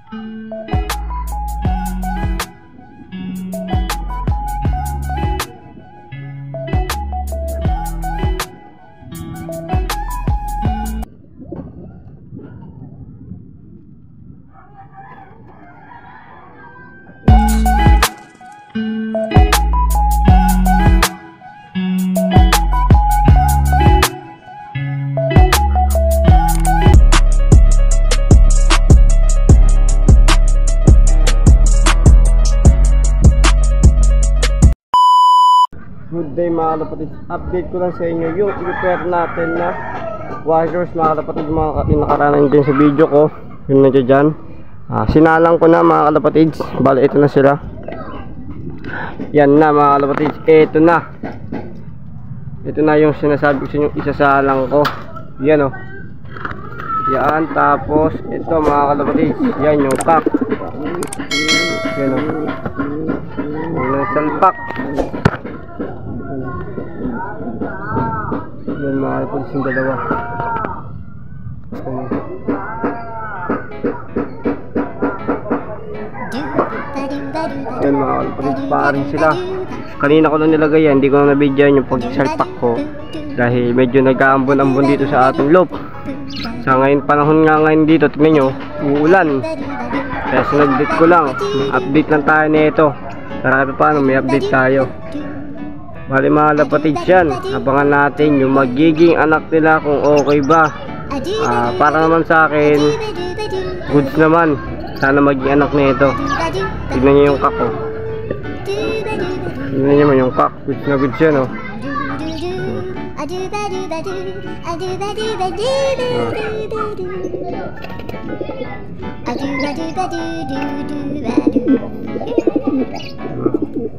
Good day mga kalapatid, update ko lang sa inyo yung repair natin na washers mga kalapatid. Yung nakaranan din sa video ko, yun na dyan. Sinalang ko na mga kalapatid, bali ito na sila. Yan na mga kalapatid, ito na yung sinasabi ko sa inyo, isasalang ko. Yan o, yan. Tapos ito mga kalapatid, yan yung pack. Yan o, yung salpak. Yan mga kalapatid, yung dalawa. Yan mga kalapatid, paring sila. Kanina ko lang nilagay yan, hindi ko na nabidyan yung pagsalpak ko dahil medyo nag-aambon-ambon dito sa ating loop. Sa ngayon, panahon nga ngayon dito, tignan nyo, uulan. Kaya sinagdit ko lang, update lang tayo nito. Tara paano, may update tayo. Bali mga kalapatid yan, abangan natin yung magiging anak nila kung okay ba. Para naman sa akin, goods naman. Sana maging anak nito. Tignan nyo yung kako. Tignan nyo yung kak, goods na goods yan oh.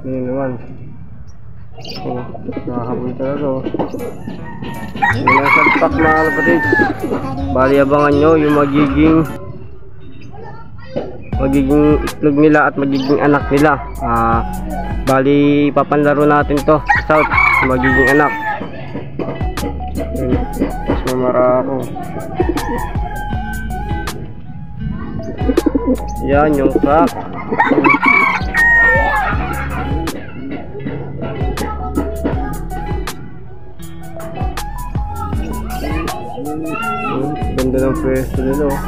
Ini naman. Nakahabol talaga oh. Yung nasalpak mga kalapatid. Bali abangan nyo yung magiging itlog nila at magiging anak nila. Bali papanlaro natin to South, magiging anak. Mas mamara ako. Yan yung crack. Ganda ng pwesto nila oh.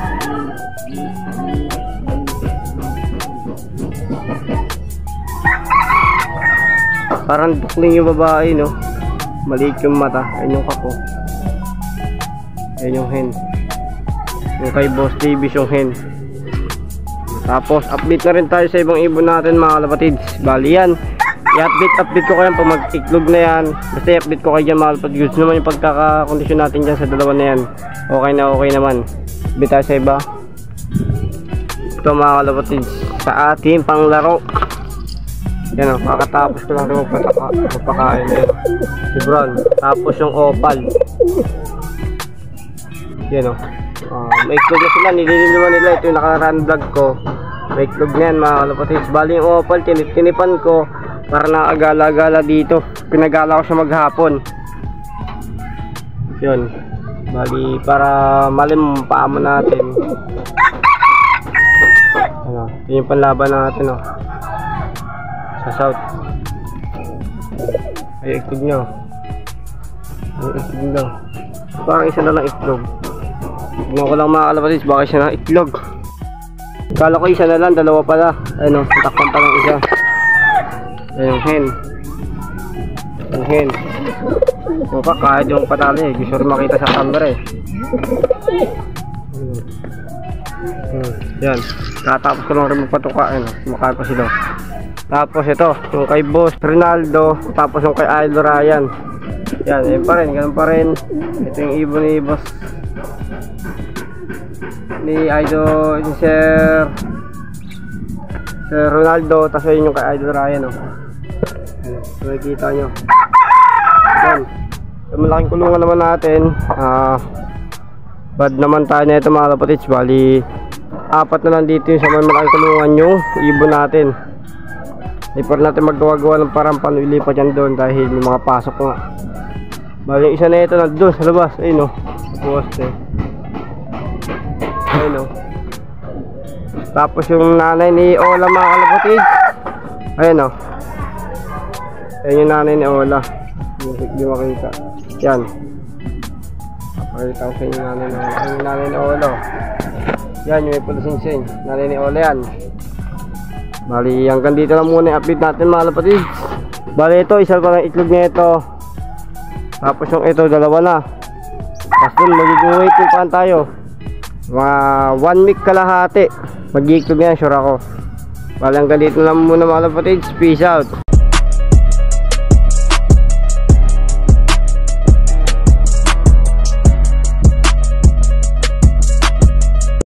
Parang dukling yung babae no. Maliit yung mata. Ayun yung kako. Ayun yung hen. Yung kay Boss Davis yung hen. Tapos update na rin tayo sa ibang ibon natin mga kalapatids. Bali yan, i-update ko kayo pag mag-iklog na yan. Basta i-update ko kayo dyan mga kalapatids. Gusto naman yung pagkakakondisyon natin dyan sa dalawa na yan. Okay naman. Update tayo sa iba. Ito mga kalapatids, sa ating panglaro. Yan o, kakatapos ko lang rin magpakain. Si Brown. Tapos yung opal. Yan o. May iklog na sila, nililiwan nila. Ito yung nakaraan vlog ko. May iklog na yan mga kalapatids. Bali yung opal, tinipan ko para nakagala-gala dito. Pinagala ko siya maghapon. Yun. Bali para malim paamo natin. Ano, yun yung panlaban natin o. Sa South. Ay iklog nyo. Ay iklog lang. Parang isa na lang iklog. Tignan ko lang mga kalapatids, baka siya na itlog. Kala ko isa na lang, dalawa pala. Ayun o, takpan pa ng isa. Ayun yung hen. Yung hen. Yung kak, kahit yung patali eh. Gusto rin makita sa camera eh. Yan. Tatapos ko lang rin magpatuka. Ayun o, kumakain pa sila. Tapos ito, yung kay Boss Ronaldo. Tapos yung kay Idol Ryan. Yan, yun pa rin, ganun pa rin. Ito yung ibon ni Boss ni Idol, si Sir Ronaldo. Tapos yun yung kay Idol Ryan oh. Makikita nyo yan. So, malaking kulungan naman natin. Bad naman tayo na ito mga kalapatids. Bali 4 na lang dito yung sa malaking kulungan yung ibon natin. Hindi pa rin natin maggawa-gawa ng parang panulipat yan doon dahil may mga pasok nga. Bali yung isa na ito nandun sa labas. Ayun o, poste. Ayun o. Tapos yung nanay ni Ola mga kalapatid. Ayan o. Ayan yung nanay ni Ola. Hindi makita. Yan. Pakita ko sa inyo nanay ni Ola. Ayan yung nanay ni Ola. Yan yung may pulising. Nanay ni Ola yan. Bali hanggang dito lang muna yung update natin mga kalapatid. Bali ito, isa pa lang itlog niya ito. Tapos yung ito, dalawa na. Tapos dun magiging waiting pa tayo. Mga 1 week kalahati. Mag-iiklog na yan, sure ako. Bali hanggang dito lang muna mga kalapatid. Peace out.